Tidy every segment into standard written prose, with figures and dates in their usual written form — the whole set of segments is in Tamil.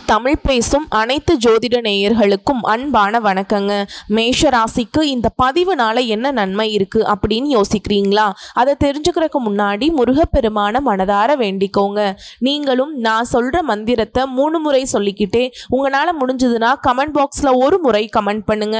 தமிழ் பேசும் அனைத்து ஜோதிட நேயர்களுக்கும் அன்பான வணக்கங்க. மேஷ ராசிக்கு இந்த பதிவுனால என்ன நன்மை இருக்கு அப்படின்னு யோசிக்கிறீங்களா? அதை தெரிஞ்சுக்கிறதுக்கு முன்னாடி முருகப்பெருமான மனதார வேண்டிக்கோங்க. நீங்களும் நான் சொல்ற மந்திரத்தை 3 முறை சொல்லிக்கிட்டே உங்களால முடிஞ்சதுன்னா கமெண்ட் பாக்ஸ்ல ஒரு முறை கமெண்ட் பண்ணுங்க.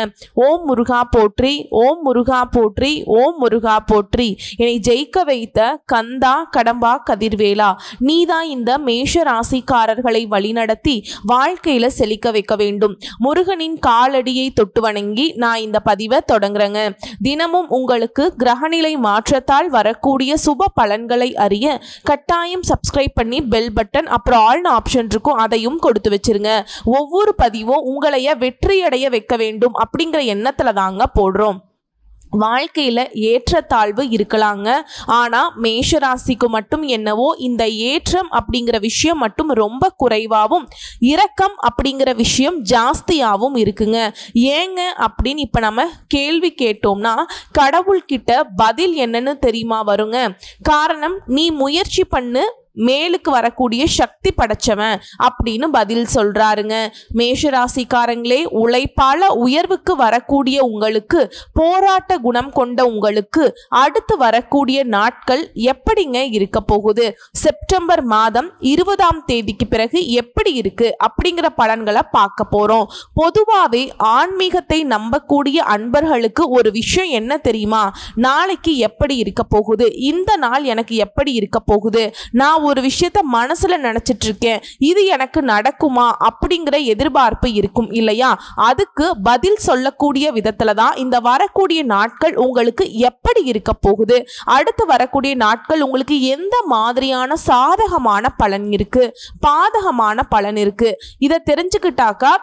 ஓம் முருகா போற்றி, ஓம் முருகா போற்றி, ஓம் முருகா போற்றி. என்னை ஜெயிக்க வைத்த கந்தா கடம்பா கதிர்வேலா, நீதான் இந்த மேஷ ராசிக்காரர்களை வழிநடத்தி வாழ்க்கையில செழிக்க வைக்க வேண்டும். முருகனின் காலடியை தொட்டு வணங்கி நான் இந்த பதிவை தொடங்குறேங்க. தினமும் உங்களுக்கு கிரகநிலை மாற்றத்தால் வரக்கூடிய சுப பலன்களை அறிய கட்டாயம் சப்ஸ்கிரைப் பண்ணி பெல் பட்டன் அப்புறம் ஆல் ஆப்ஷன் இருக்கும், அதையும் கொடுத்து வச்சிருங்க. ஒவ்வொரு பதிவும் உங்களைய வெற்றியடைய வைக்க வேண்டும் அப்படிங்கிற எண்ணத்துல தாங்க போடுறோம். வாழ்க்கையில ஏற்றத்தாழ்வு இருக்கலாங்க. ஆனா மேஷராசிக்கு மட்டும் என்னவோ இந்த ஏற்றம் அப்படிங்கிற விஷயம் மட்டும் ரொம்ப குறைவாகவும் இரக்கம் அப்படிங்கிற விஷயம் ஜாஸ்தியாகவும் இருக்குங்க. ஏங்க அப்படின்னு இப்ப நம்ம கேள்வி கேட்டோம்னா கடவுள்கிட்ட பதில் என்னன்னு தெரியுமா வருங்க? காரணம், நீ முயற்சி பண்ணு, மேலுக்கு வரக்கூடிய சக்தி படைச்சவன் அப்படின்னு பதில் சொல்றாருங்க. மேஷராசிக்காரங்களே, உழைப்பால உயர்வுக்கு வரக்கூடிய உங்களுக்கு, போராட்ட குணம் கொண்ட உங்களுக்கு அடுத்து வரக்கூடிய நாட்கள் எப்படிங்க இருக்க போகுது? செப்டம்பர் மாதம் 20ஆம் தேதிக்கு பிறகு எப்படி இருக்கு அப்படிங்கிற பலன்களை பார்க்க போறோம். பொதுவாகவே ஆன்மீகத்தை நம்பக்கூடிய அன்பர்களுக்கு ஒரு விஷயம் என்ன தெரியுமா? நாளைக்கு எப்படி இருக்க போகுது, இந்த நாள் எனக்கு எப்படி இருக்க போகுது, நான் ஒரு விஷயத்த மனசுல நினைச்சிட்டு இருக்கேன், இது எனக்கு நடக்குமா அப்படிங்கிற எதிர்பார்ப்பு இருக்கும் இல்லையா? அதுக்கு பதில் சொல்லக்கூடிய விதத்துல தான் இந்த வரக்கூடிய நாட்கள் உங்களுக்கு எப்படி இருக்க போகுது, அடுத்து வரக்கூடிய நாட்கள் உங்களுக்கு எந்த மாதிரியான சாதகமான பலன் இருக்கு, பாதகமான பலன் இருக்கு, இதை தெரிஞ்சுக்கிட்டாக்கா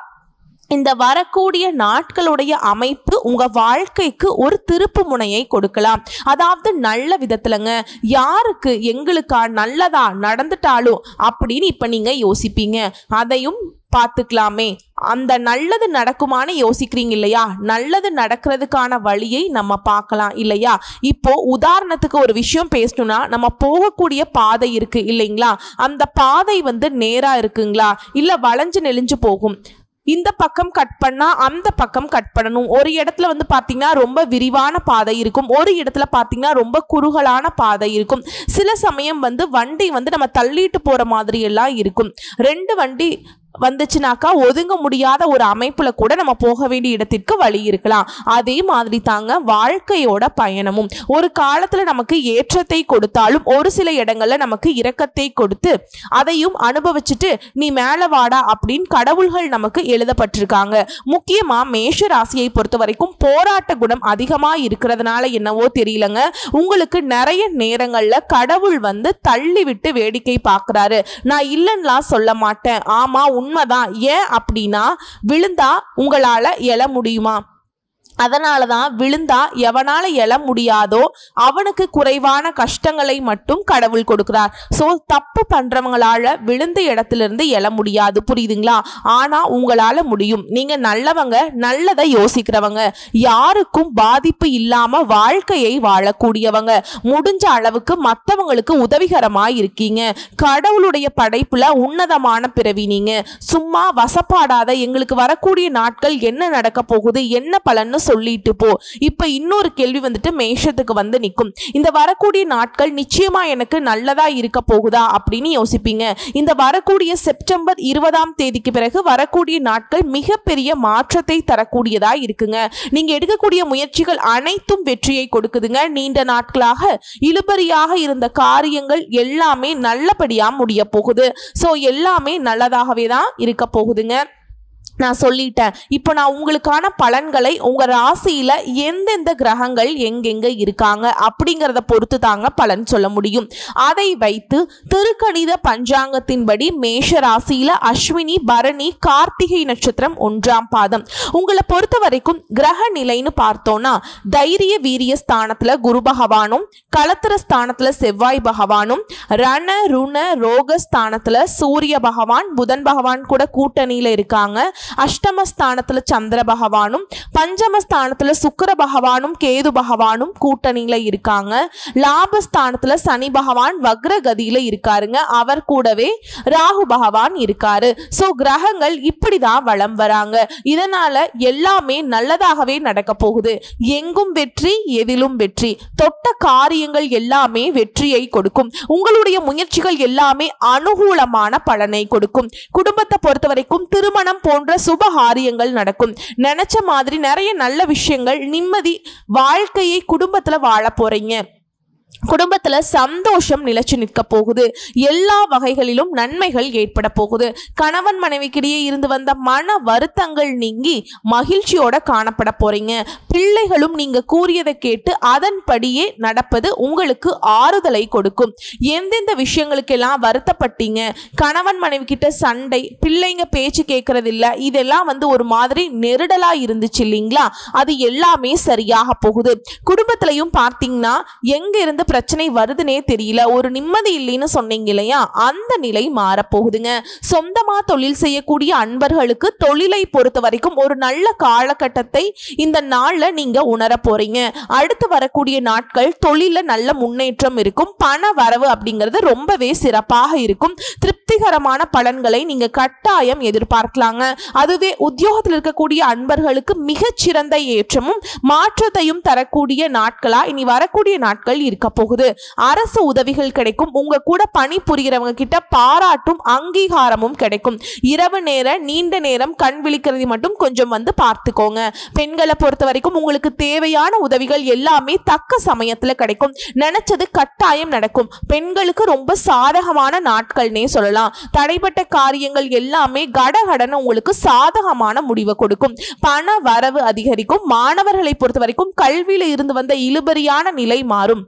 இந்த வரக்கூடிய நாட்களுடைய அமைப்பு உங்க வாழ்க்கைக்கு ஒரு திருப்பு முனையை கொடுக்கலாம். அதாவது நல்ல விதத்துலங்க. யாருக்கு எங்களுக்கா நல்லதா நடந்துட்டாலும் அப்படின்னு இப்ப நீங்க யோசிப்பீங்க. அதையும் பார்த்துக்கலாமே, அந்த நல்லது நடக்குமான்னு யோசிக்கிறீங்க இல்லையா? நல்லது நடக்கிறதுக்கான வழியை நம்ம பார்க்கலாம் இல்லையா? இப்போ உதாரணத்துக்கு ஒரு விஷயம் பேசணும்னா, நம்ம போகக்கூடிய பாதை இருக்கு இல்லைங்களா? அந்த பாதை நேரா இருக்குங்களா, இல்ல வளைஞ்சு நெளிஞ்சு போகும்? இந்த பக்கம் கட் பண்ணா அந்த பக்கம் கட் பண்ணணும். ஒரு இடத்துல பாத்தீங்கன்னா ரொம்ப விரிவான பாதை இருக்கும், ஒரு இடத்துல பாத்தீங்கன்னா ரொம்ப குறுகலான பாதை இருக்கும். சில சமயம் வண்டி நம்ம தள்ளிட்டு போற மாதிரி எல்லாம் இருக்கும். 2 வண்டி வந்துச்சுனாக்கா ஒதுங்க முடியாத ஒரு அமைப்புல கூட நம்ம போக வேண்டிய இடத்திற்கு வழி இருக்கலாம். அதே மாதிரி தாங்க வாழ்க்கையோட பயணமும். ஒரு காலத்துல நமக்கு ஏற்றத்தை கொடுத்தாலும் ஒரு சில இடங்கள்ல நமக்கு இரக்கத்தை கொடுத்து அதையும் அனுபவிச்சுட்டு நீ மேல வாடா அப்படின்னு கடவுள்கள் நமக்கு எழுதப்பட்டிருக்காங்க. முக்கியமா மேஷ ராசியை பொறுத்த வரைக்கும் போராட்ட குணம் அதிகமா இருக்கிறதுனால என்னவோ தெரியலங்க, உங்களுக்கு நிறைய நேரங்கள்ல கடவுள் தள்ளி விட்டு வேடிக்கை பார்க்கிறாரு. நான் இல்லைன்னா சொல்ல மாட்டேன், ஆமா உண்மைதான். ஏன் அப்படின்னா, விழுந்தா உங்களால எழ முடியுமா? அதனாலதான் விழுந்தா எவனால எழ முடியாதோ அவனுக்கு குறைவான கஷ்டங்களை மட்டும் கடவுள் கொடுக்கிறார். சோ தப்பு பண்றவங்களால விழுந்த இடத்திலிருந்து எழ முடியாது, புரியுதுங்களா? ஆனா உங்களால முடியும். நீங்க நல்லவங்க, நல்லதை யோசிக்கிறவங்க, யாருக்கும் பாதிப்பு இல்லாம வாழ்க்கையை வாழக்கூடியவங்க, முடிஞ்ச அளவுக்கு மற்றவங்களுக்கு உதவிகரமா இருக்கீங்க. கடவுளுடைய படைப்புல உன்னதமான பிறவி நீங்க. சும்மா வசப்பாடாத எங்களுக்கு வரக்கூடிய நாட்கள் என்ன நடக்க போகுது, என்ன பலன்னு சொல்லிட்டு போ. இப்ப இன்னொரு கேள்வி மேஷத்துக்கு நிக்கும். இந்த வரக்கூடிய நாட்கள் நிச்சயமா எனக்கு நல்லதா இருக்க போகுதா அப்படின்னு யோசிப்பீங்க. இந்த வரக்கூடிய செப்டம்பர் 20ஆம் தேதிக்கு பிறகு வரக்கூடிய நாட்கள் மிகப்பெரிய மாற்றத்தை தரக்கூடியதா இருக்குங்க. நீங்க எடுக்கக்கூடிய முயற்சிகள் அனைத்தும் வெற்றியை கொடுக்குதுங்க. நீண்ட நாட்களாக இழுபறியாக இருந்த காரியங்கள் எல்லாமே நல்லபடியா முடிய போகுது. சோ எல்லாமே நல்லதாகவே தான் இருக்க போகுதுங்க. நான் சொல்லிட்டேன். இப்போ நான் உங்களுக்கான பலன்களை உங்க ராசியில எந்தெந்த கிரகங்கள் எங்கெங்க இருக்காங்க அப்படிங்கறத பொறுத்து தாங்க பலன் சொல்ல முடியும். அதை வைத்து திருக்கணித பஞ்சாங்கத்தின்படி மேஷ ராசியில அஸ்வினி, பரணி, கார்த்திகை நட்சத்திரம் 1ஆம் பாதம். உங்களை பொறுத்த வரைக்கும் கிரக நிலைன்னு பார்த்தோம்னா, தைரிய வீரிய ஸ்தானத்துல குரு பகவானும், களத்திர ஸ்தானத்துல செவ்வாய் பகவானும், ரண ருண ரோக ஸ்தானத்துல சூரிய பகவான், புதன் பகவான் கூட கூட்டணியில இருக்காங்க. அஷ்டமஸ்தானத்துல சந்திர பகவானும் பஞ்சமஸ்தானத்துல சுக்கிர பகவானும் கேது பகவானும் கூட்டணியில இருக்காங்க. லாபஸ்தானத்துல சனி பகவான் வக்ரகதியில இருக்காருங்க. அவர் கூடவே ராகு பகவான் இருக்காரு. சோ கிரகங்கள் இப்படிதான் வலம் வராங்க. இதனால எல்லாமே நல்லதாகவே நடக்க போகுது. எங்கும் வெற்றி, எதிலும் வெற்றி. தொட்ட காரியங்கள் எல்லாமே வெற்றியை கொடுக்கும். உங்களுடைய முயற்சிகள் எல்லாமே அனுகூலமான பலனை கொடுக்கும். குடும்பத்தை பொறுத்த வரைக்கும் திருமணம் போன்ற சுபகாரியங்கள் நடக்கும். நினைச்ச மாதிரி நிறைய நல்ல விஷயங்கள், நிம்மதி வாழ்க்கையை குடும்பத்துல வாழ போறீங்க. குடும்பத்துல சந்தோஷம் நிலைச்சு நிற்க போகுது. எல்லா வகைகளிலும் நன்மைகள் ஏற்பட போகுது. கணவன் மனைவிக்கிடையே இருந்து வந்த மன வருத்தங்கள் நீங்கி மகிழ்ச்சியோட காணப்பட போறீங்க. பிள்ளைகளும் நீங்க கூறியதை கேட்டு அதன்படியே நடப்பது உங்களுக்கு ஆறுதலை கொடுக்கும். எந்தெந்த விஷயங்களுக்கெல்லாம் வருத்தப்பட்டீங்க, கணவன் மனைவி கிட்ட சண்டை, பிள்ளைங்க பேச்சு கேட்கறது இல்ல, இதெல்லாம் ஒரு மாதிரி நெருடலா இருந்துச்சு இல்லைங்களா, அது எல்லாமே சரியாக போகுது. குடும்பத்திலையும் பார்த்தீங்கன்னா எங்க இருந்து பிரச்சனை வருதுன்னே தெரியல, ஒரு நிம்மதி இல்லைன்னு சொன்னீங்க இல்லையா, அந்த நிலை மாறப்போகுதுங்க. சொந்தமா தொழில் செய்யக்கூடிய அன்பர்களுக்கு தொழிலை பொறுத்த வரைக்கும் ஒரு நல்ல காலகட்டத்தை இந்த நாள்ல நீங்க உணர போறீங்க. அடுத்து வரக்கூடிய நாட்கள் தொழில நல்ல முன்னேற்றம் இருக்கும். பண வரவு அப்படிங்கிறது ரொம்பவே சிறப்பாக இருக்கும். திருப்திகரமான பலன்களை நீங்க கட்டாயம் எதிர்பார்க்கலாங்க. அதுவே உத்தியோகத்தில் இருக்கக்கூடிய அன்பர்களுக்கு மிகச்சிறந்த ஏற்றமும் மாற்றத்தையும் தரக்கூடிய நாட்களா இனி வரக்கூடிய நாட்கள் இருக்க போகுது. அரசு உதவிகள் கிடைக்கும். உங்க கூட பணி புரிகிறவங்க கிட்ட பாராட்டும் அங்கீகாரமும் கிடைக்கும். இரவு நேர நீண்ட நேரம் கண் விழிக்கிறது மட்டும் கொஞ்சம் பார்த்துக்கோங்க. பெண்களை பொறுத்த வரைக்கும் உங்களுக்கு தேவையான உதவிகள் எல்லாமே தக்க சமயத்துல கிடைக்கும். நினைச்சது கட்டாயம் நடக்கும். பெண்களுக்கு ரொம்ப சாதகமான நாட்கள்னே சொல்லலாம். தடைப்பட்ட காரியங்கள் எல்லாமே கடகடன்னு உங்களுக்கு சாதகமான முடிவை கொடுக்கும். பண வரவு அதிகரிக்கும். மாணவர்களை பொறுத்த வரைக்கும் கல்வியில இருந்து வந்த இழுபறியான நிலை மாறும்.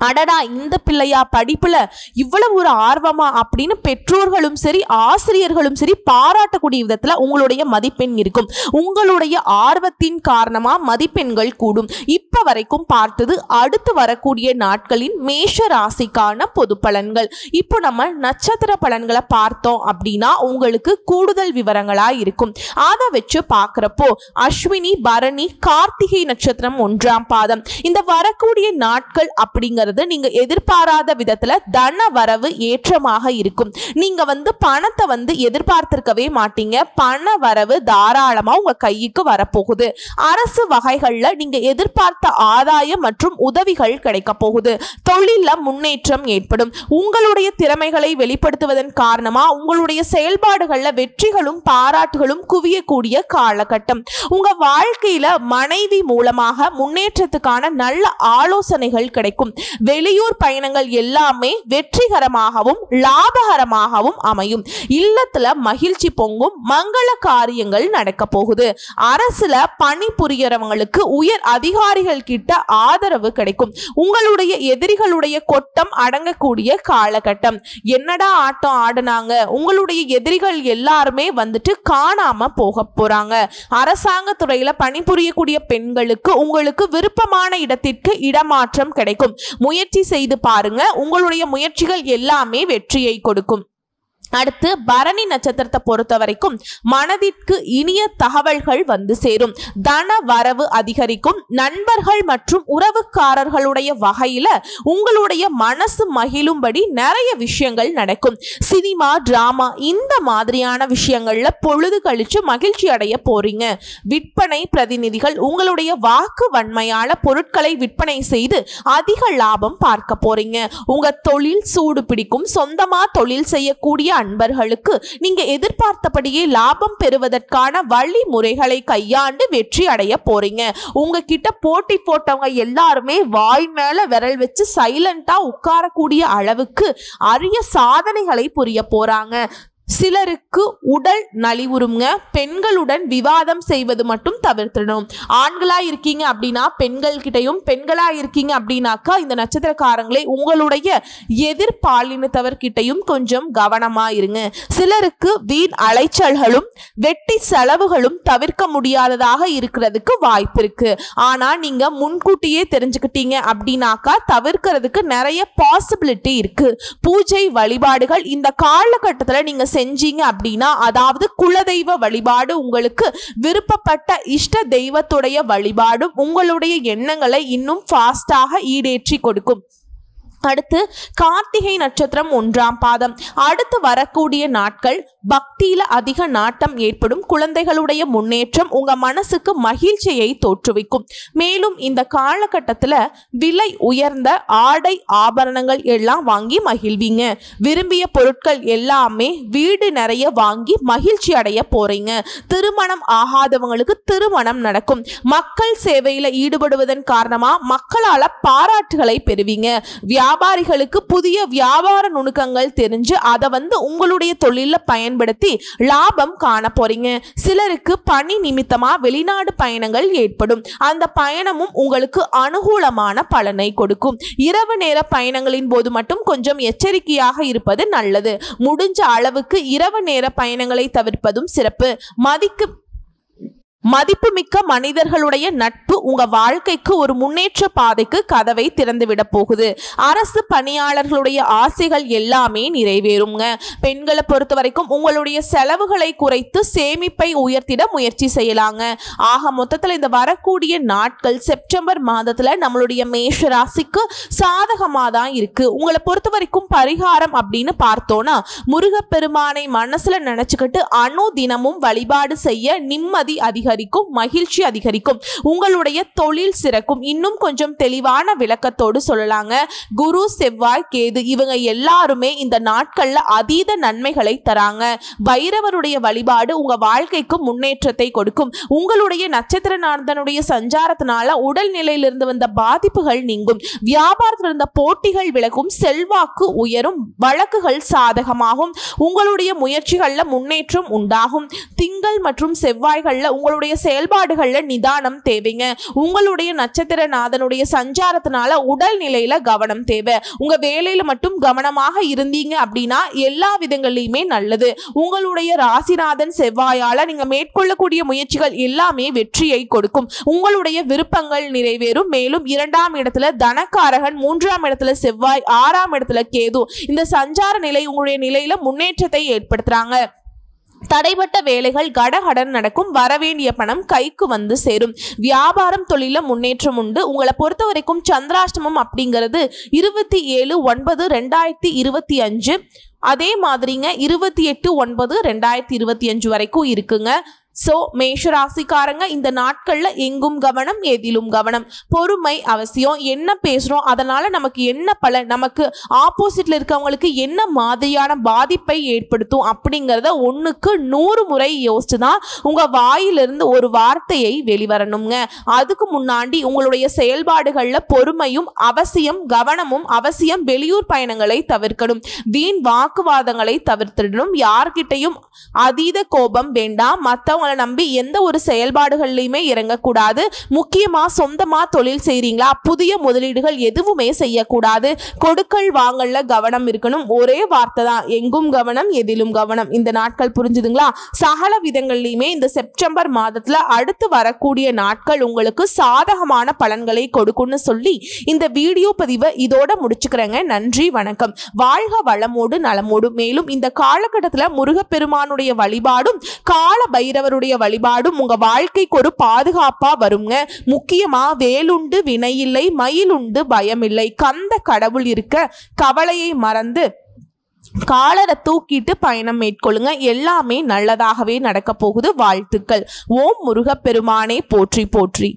அடடா, இந்த பிள்ளையா படிப்புல இவ்வளவு ஒரு ஆர்வமா அப்படின்னு பெற்றோர்களும் சரி ஆசிரியர்களும் சரி பாராட்டக்கூடிய விதத்துல உங்களுடைய மதிப்பெண் இருக்கும். உங்களுடைய ஆர்வத்தின் காரணமா மதிப்பெண்கள் கூடும். இப்ப வரைக்கும் பார்த்தது அடுத்து வரக்கூடிய நாட்களின் மேஷ ராசிக்கான பொது பலன்கள். இப்போ நம்ம நட்சத்திர பலன்களை பார்த்தோம் அப்படின்னா உங்களுக்கு கூடுதல் விவரங்களா இருக்கும். அதை வச்சு பார்க்கிறப்போ அஸ்வினி, பரணி, கார்த்திகை நட்சத்திரம் 1ஆம் பாதம், இந்த வரக்கூடிய நாட்கள் அப்படிங்கிறது நீங்க எதிர்பாராத விதத்துல தன வரவு ஏற்றமாக இருக்கும். நீங்க பணத்தை எதிர்பார்த்திருக்கவே மாட்டீங்க. பண வரவு தாராளமா உங்க கைக்கு வரப்போகுது. அரசு வகைகள்ல நீங்க எதிர்பார்த்த ஆதாயம் மற்றும் உதவிகள் கிடைக்க போகுது. தொழில முன்னேற்றம் ஏற்படும். உங்களுடைய திறமைகளை வெளிப்படுத்துவதன் காரணமா உங்களுடைய செயல்பாடுகள்ல வெற்றிகளும் பாராட்டுகளும் குவியக்கூடிய காலகட்டம். உங்க வாழ்க்கையில மனைவி மூலமாக முன்னேற்றத்துக்கான நல்ல ஆலோசனைகள் கிடைக்கும். வெளியூர் பயணங்கள் எல்லாமே வெற்றிகரமாகவும் லாபகரமாகவும் அமையும். இல்லத்துல மகிழ்ச்சி பொங்கும். மங்கள காரியங்கள் நடக்க போகுது. அரசுல பணி புரியறவங்களுக்கு உயர் அதிகாரிகள் கிட்ட ஆதரவு கிடைக்கும். உங்களுடைய எதிரிகளுடைய கொட்டம் அடங்கக்கூடிய காலகட்டம். என்னடா ஆட்டம் ஆடுனாங்க, உங்களுடைய எதிரிகள் எல்லாருமே காணாம போக போறாங்க. அரசாங்க துறையில பணிபுரியக்கூடிய பெண்களுக்கு உங்களுக்கு விருப்பமான இடத்திற்கு இடமாற்றம் கிடைக்கும். முயற்சி செய்து பாருங்க. உங்களுடைய முயற்சிகள் எல்லாமே வெற்றியை கொடுக்கும். அடுத்து பரணி நட்சத்திரத்தை பொறுத்த வரைக்கும் மனதிற்கு இனிய தகவல்கள் சேரும். தன வரவு அதிகரிக்கும். நண்பர்கள் மற்றும் உறவுக்காரர்களுடைய வகையில உங்களுடைய மனசு மகிழும்படி நிறைய விஷயங்கள் நடக்கும். சினிமா, டிராமா இந்த மாதிரியான விஷயங்கள்ல பொழுது கழிச்சு மகிழ்ச்சி அடைய போறீங்க. விற்பனை பிரதிநிதிகள் உங்களுடைய வாக்கு வன்மையான பொருட்களை விற்பனை செய்து அதிக லாபம் பார்க்க போறீங்க. உங்க தொழில் சூடு பிடிக்கும். சொந்தமா தொழில் செய்யக்கூடிய அன்பர்களுக்கு நீங்க எதிர்பார்த்தபடியே லாபம் பெறுவதற்கான வழிமுறைகளை கையாண்டு வெற்றி அடைய போறீங்க. உங்ககிட்ட போட்டி போட்டவங்க எல்லாருமே வாய் மேல விரல் வச்சு சைலண்டா உட்காரக்கூடிய அளவுக்கு அரிய சாதனைகளை புரிய போறாங்க. சிலருக்கு உடல் நலிவுறுங்க. பெண்களுடன் விவாதம் செய்வது மட்டும் தவிர்த்திடணும். ஆண்களா இருக்கீங்க அப்படின்னா பெண்கள் கிட்டையும், பெண்களா இருக்கீங்க அப்படின்னாக்கா இந்த நட்சத்திரக்காரங்களே உங்களுடைய எதிர்பாலினத்தவர்கிட்டையும் கொஞ்சம் கவனமா இருங்க. சிலருக்கு வீண் அலைச்சல்களும் வெட்டி செலவுகளும் தவிர்க்க முடியாததாக இருக்கிறதுக்கு வாய்ப்பு இருக்கு. ஆனா நீங்க முன்கூட்டியே தெரிஞ்சுக்கிட்டீங்க அப்படின்னாக்கா தவிர்க்கிறதுக்கு நிறைய பாசிபிலிட்டி இருக்கு. பூஜை வழிபாடுகள் இந்த காலகட்டத்தில் நீங்க செஞ்சீங்க அப்படின்னா, அதாவது குலதெய்வ வழிபாடு, உங்களுக்கு விருப்பப்பட்ட இஷ்ட தெய்வத்துடைய வழிபாடும் உங்களுடைய எண்ணங்களை இன்னும் ஃபாஸ்டாக ஈடேற்றி கொடுக்கும். அடுத்து கார்த்திகை நட்சத்திரம் 1ஆம் பாதம். அடுத்து வரக்கூடிய நாட்கள் பக்தியில அதிக நாட்டம் ஏற்படும். குழந்தைகளுடைய முன்னேற்றம் உங்க மனசுக்கு மகிழ்ச்சியை தோற்றுவிக்கும். மேலும் இந்த காலகட்டத்தில் விலை உயர்ந்த ஆடை ஆபரணங்கள் எல்லாம் வாங்கி மகிழ்வீங்க. விரும்பிய பொருட்கள் எல்லாமே வீடு நிறைய வாங்கி மகிழ்ச்சி அடைய போறீங்க. திருமணம் ஆகாதவங்களுக்கு திருமணம் நடக்கும். மக்கள் சேவையில ஈடுபடுவதன் காரணமா மக்களால பாராட்டுகளை பெறுவீங்க. வியாபாரிகளுக்கு புதிய வியாபார நுணுக்கங்கள் தெரிஞ்சு அதை உங்களுடைய தொழில பயன்படுத்தி லாபம் காண போறீங்க. சிலருக்கு பணி நிமித்தமா வெளிநாடு பயணங்கள் ஏற்படும். அந்த பயணமும் உங்களுக்கு அனுகூலமான பலனை கொடுக்கும். இரவு நேர பயணங்களின் போது மட்டும் கொஞ்சம் எச்சரிக்கையாக இருப்பது நல்லது. முடிஞ்ச அளவுக்கு இரவு நேர பயணங்களை தவிர்ப்பதும் சிறப்பு. மதிப்புமிக்க மனிதர்களுடைய நட்பு உங்க வாழ்க்கைக்கு ஒரு முன்னேற்ற பாதைக்கு கதவை திறந்துவிட போகுது. அரசு பணியாளர்களுடைய ஆசைகள் எல்லாமே நிறைவேறுங்க. பெண்களை பொறுத்த வரைக்கும் உங்களுடைய செலவுகளை குறைத்து சேமிப்பை உயர்த்திட முயற்சி செய்யலாங்க. ஆக மொத்தத்தில் இந்த வரக்கூடிய நாட்கள் செப்டம்பர் மாதத்துல நம்மளுடைய மேஷ ராசிக்கு சாதகமாக தான் இருக்கு. உங்களை பொறுத்த வரைக்கும் பரிகாரம் அப்படின்னு பார்த்தோம்னா, முருகப்பெருமானை மனசுல நினைச்சுக்கிட்டு அனுதினமும் வழிபாடு செய்ய நிம்மதி அதிகரிக்கும், மகிழ்ச்சி அதிகரிக்கும், உங்களுடைய தொழில் சிறக்கும். இன்னும் கொஞ்சம் தெளிவான விளக்கத்தோடு சொல்லலாங்க. குரு, செவ்வாய், கேது இவங்க எல்லாருமே இந்த நாட்கள்ல அதீத நன்மைகளை தராங்க. பைரவருடைய வழிபாடு உங்க வாழ்க்கைக்கு முன்னேற்றத்தை கொடுக்கும். உங்களுடைய நட்சத்திர நாதனுடைய சஞ்சாரத்தினால உடல் நிலையிலிருந்து வந்த பாதிப்புகள் நீங்கும். வியாபாரத்தில் இருந்த போட்டிகள் விலகும். செல்வாக்கு உயரும். வழக்குகள் சாதகமாகும். உங்களுடைய முயற்சிகள்ல முன்னேற்றம் உண்டாகும். திங்கள் மற்றும் செவ்வாய்கள்ல உங்களுடைய செயல்பாடுகள்ல நிதானம் தேவைங்க. உங்களுடைய நட்சத்திர நாதனுடைய சஞ்சாரத்தினால உடல் நிலையில கவனம் தேவை. உங்க வேலையில மட்டும் கவனமாக இருந்தீங்க அப்படின்னா எல்லா விதங்களிலுமே நல்லது. உங்களுடைய ராசிநாதன் செவ்வாயால நீங்க மேற்கொள்ளக்கூடிய முயற்சிகள் எல்லாமே வெற்றியை கொடுக்கும். உங்களுடைய விருப்பங்கள் நிறைவேறும். மேலும் 2ஆம் இடத்துல தனக்காரகன், 3ஆம் இடத்துல செவ்வாய், 6ஆம் இடத்துல கேது இந்த சஞ்சார நிலை உங்களுடைய நிலையில முன்னேற்றத்தை ஏற்படுத்துறாங்க. தடைப்பட்ட வேலைகள் கடகடன் நடக்கும். வரவேண்டிய பணம் கைக்கு வந்து சேரும். வியாபாரம் தொழில முன்னேற்றம் உண்டு. உங்களை பொறுத்த வரைக்கும் சந்திராஷ்டமம் அப்படிங்கிறது 27/9/2025, அதே மாதிரிங்க 28/9/2025 வரைக்கும் இருக்குங்க. சோ மேஷராசிக்காரங்க இந்த நாட்கள்ல எங்கும் கவனம், எதிலும் கவனம், பொறுமை அவசியம். என்ன பேசுறோம், அதனால நமக்கு என்ன பலன், நமக்கு ஆப்போசிட்ல இருக்கவங்களுக்கு என்ன மாதிரியான பாதிப்பை ஏற்படுத்தும் அப்படிங்கிறத 1க்கு 100 முறை யோசிச்சுதான் உங்க வாயிலிருந்து ஒரு வார்த்தையை வெளிவரணுங்க. அதுக்கு முன்னாடி உங்களுடைய செயல்பாடுகள்ல பொறுமையும் அவசியம், கவனமும் அவசியம். வெளியூர் பயணங்களை தவிர்க்கணும். வீண் வாக்குவாதங்களை தவிர்த்திடணும். யார்கிட்டையும் அதீத கோபம் வேண்டாம். மற்றவங்களை நம்பி எந்த ஒரு செயல்பாடுகள்லையுமே இறங்கக்கூடாது. முக்கியமா சொந்தமா தொழில் செய்றீங்களா, புதிய முதலீடுகள் எதுவுமே செய்யக்கூடாது. கொடுக்கல் வாங்கல்ல கவனம் இருக்கணும். ஒரே வார்த்தை தான், எங்கும் கவனம், எதிலும் கவனம். இந்த நாட்கள் புரிஞ்சுதுங்களா? சகல விதங்கள்லையுமே இந்த செப்டம்பர் மாதத்துல அடுத்து வரக்கூடிய நாட்கள் உங்களுக்கு சாதகமான பலன்களை கொடுக்கும்னு சொல்லி இந்த வீடியோ பதிவை இதோட முடிச்சுக்கிறேங்க. நன்றி, வணக்கம். வாழ்க வளமோடு நலமோடு. மேலும் இந்த காலகட்டத்தில் முருகப்பெருமானுடைய வழிபாடும் கால பைரவருடைய வழிபாடும் உங்க வாழ்க்கைக்கு ஒரு பாதுகாப்பா வருங்க. முக்கியமா வேலுண்டு வினையில்லை, மயிலுண்டு பயமில்லை, கந்த கடவுள் இருக்க கவலையை மறந்து காலரை தூக்கிட்டு பயணம் மேற்கொள்ளுங்க. எல்லாமே நல்லதாகவே நடக்க போகுது. வாழ்த்துக்கள். ஓம் முருகப்பெருமானே போற்றி போற்றி.